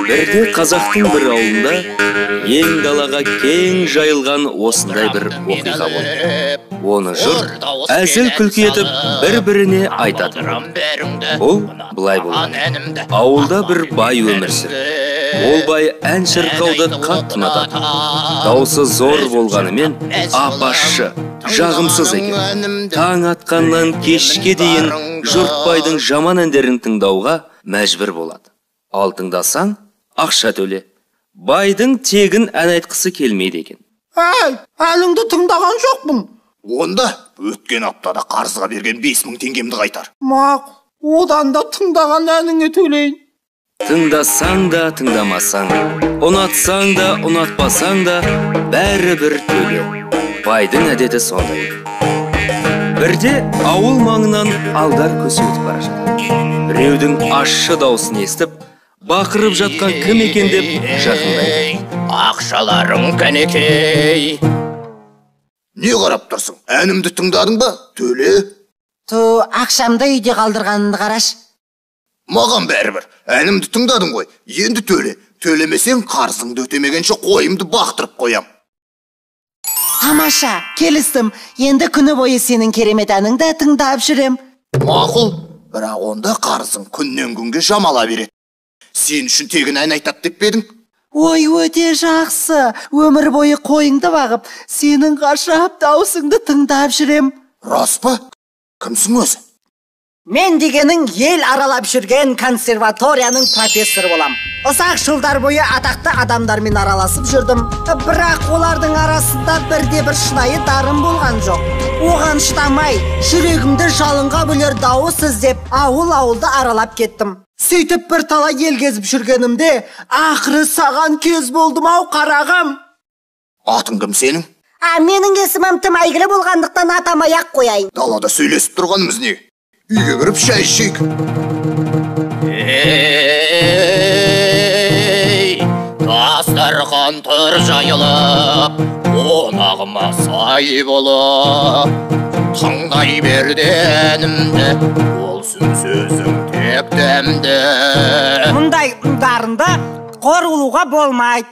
Бірде қазақтың бір ауылында ең далаға кең жайылған осындай бір оқиға болды. Оны жұрт әзіл күлкі етіп бір-біріне айтады. Бұл былай болды. Ауылда бір бай өмір сүрді. Ол бай ән шырқауды қатты ұнатады. Дауысы зор болғанымен апашшы, жағымсыз екен. Таң атқаннан кешке дейін жұрт байдың жаман әндерін тыңдауға мәжбүр болады. Ал тыңдасаң, ақша төле. Байдың тегін ән айтқысы келмейді екен. Әліңді тыңдаған жоқпын. Онда өткен аптада қарызға берген 5000 теңгемді қайтар. Мақ, одан да тыңдаған әніңе төлейін. Тыңдасаң да, тыңдамасаң, ұнатсаң да, ұнатпасаң да, бәрі бір төле. Байдың әдеті сондай. Бірде ауыл маңынан алдар көсі өтіп бара жатыр. Біреудің ащы дауысын естіп, бақырып жатқан кім екен деп жақындайды. Ақшаларың кәнекей. Не қарап тұрсың? Әнімді тыңдадың ба? Төле. Ақшамды үйде қалдырғанымды қараш. Маған бәрібір. Әнімді тыңдадың ғой. Енді төле. Төлемесең қарызыңды өтемегенше қойымды бақтырып қоям. Тамаша, келістім. Енді күні бойы сенің керемет әніңді тыңдап жүрем. Мақұл, бірақ онда қарызың күннен күнге жамала береді. Сен үшін тегін ән айтады деп пе едің? Ой, өте жақсы. Өмір бойы қойыңды бағып, сенің ғажап даусыңды тыңдап жүрем. Рас па? Кімсің өзі? Мен дегенің ел аралап жүрген консерваторияның профессоры болам. Ұзақ жылдар бойы атақты адамдармен араласып жүрдім. Бірақ олардың арасында бірде-бір шынайы дарын болған жоқ. Оған шыдамай, жүрегімді жалынға бөлер дауыс іздеп, ауыл-ауылды аралап кеттім. Сөйтіп бір талай ел кезіп жүргенімде, ақыры саған кез болдым-ау, қарағым. Атың кім сенің? Менің есімім тым әйгілі болғандықтан атамай-ақ қояйын. Далада сөйлесіп тұрғанымыз не? Үйге кіріп шай ішейік. Дастархан тұр жайылып, қонағыма сай болып, тыңдай берді әнімді, болсын сөзің тек дәмді. Мұндай дарынды қор ұлуға болмайды.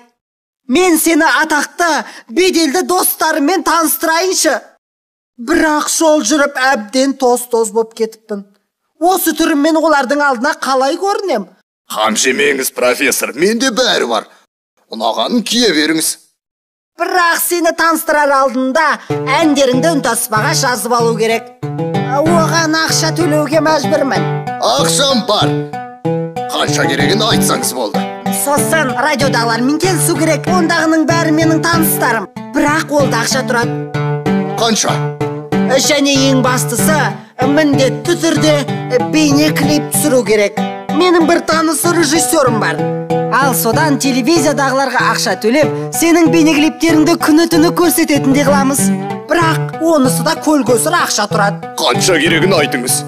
Мен сені атақты, беделді достарыммен таныстырайыншы. Бірақ жол жүріп әбден тоз-тоз боп кетіппін. Осы түріммен олардың алдына қалай көрінем? Қам жемеңіз, профессор, менде бәрі бар. Ұнағанын кие беріңіз. Бірақ сені таныстырар алдында әндеріңді үнтаспаға жазып алу керек. Оған ақша төлеуге мәжбүрмін. Ақшам бар. Қанша керегін айтсаңыз болды. Сосын радиодағылармен келісу керек. Ондағының бәрі менің таныстарым. Бірақ ол да ақша тұрады. Қанша? Және ең бастысы, міндетті түрде бейне клип түсіру керек. Менің бір танысы режиссерім бар. Ал содан телевизиядағыларға ақша төлеп, сенің бейне клиптеріңді күні-түні көрсететіндей қыламыз. Бірақ онысы да көл-көсір ақша тұрады. Қанша керегін айтыңыз.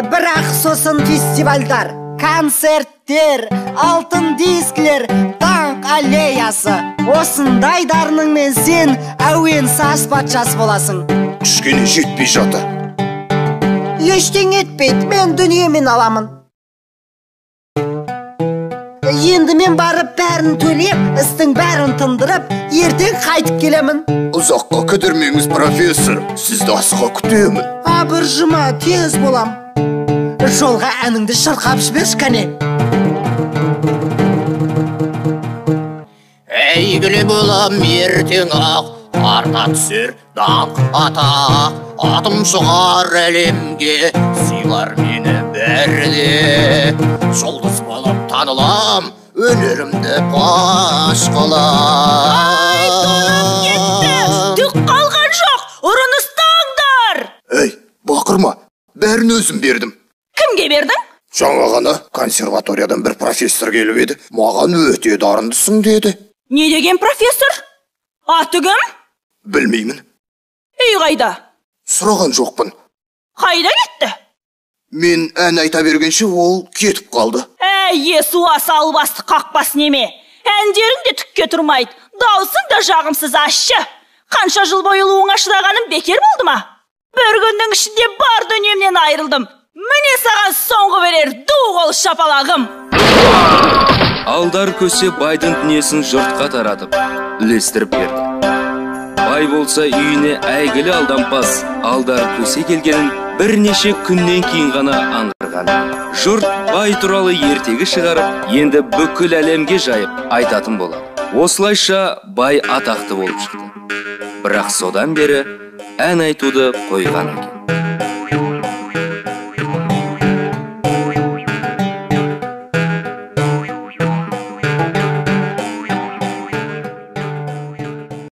Бірақ сосын фестивальдар, концерттер, алтын дисклер, танк аллеясы. Осындай дарыныңмен сен әуен саз патшасы боласың. Кішкене жетпей жатыр. Ештеңе етпейді, мен дүниемен аламын. Енді мен барып бәрін төлеп, істің бәрін тындырып, ертең қайтып келемін. Ұзаққа кідірмеңіз, профессор. Сізді асыға күтемін. Бір жұма тез болам. Жолға әніңді шырқап жіберші кәне. Әйгілі болам ертең ақ, арта түсер даңқ атақ. Атым шығар әлемге, сыйлар мені бәрде. Жұлдыз болып танылам, өнерімді паш қылам. Түк қалған жоқ, ұрын ұстаңдар. Бақырма, бәрін өзім бердім. Кімге бердің? Жаңа ғана консерваториядан бір профессор келіп еді. Маған өте дарындысың деді. Не деген профессор? Аты кім? Білмеймін. Үй қайда? Сұраған жоқпын. Қайда кетті? Мен ән айта бергенше ол кетіп қалды. Суасы албасты қақпас неме. Әндерің де түкке тұрмайды. Даусың да жағымсыз ащы. Қанша жыл бойы ұлуыңа шыдағаным бекер болды ма? Бір күннің ішінде бар дүниемнен айырылдым. Міне саған соңғы берер ду қол шапалағым. Алдар көсе байдың дүниесін жұртқа таратып, үлестіріп берді. Бай болса үйіне әйгілі алдампаз Алдар көсе келгенін бірнеше күннен кейін ғана аңғарған. Жұрт бай туралы ертегі шығарып, енді бүкіл әлемге жайып айтатын болады. Осылайша бай атақты болып шықты. Бірақ содан бері ән айтуды қойған екен.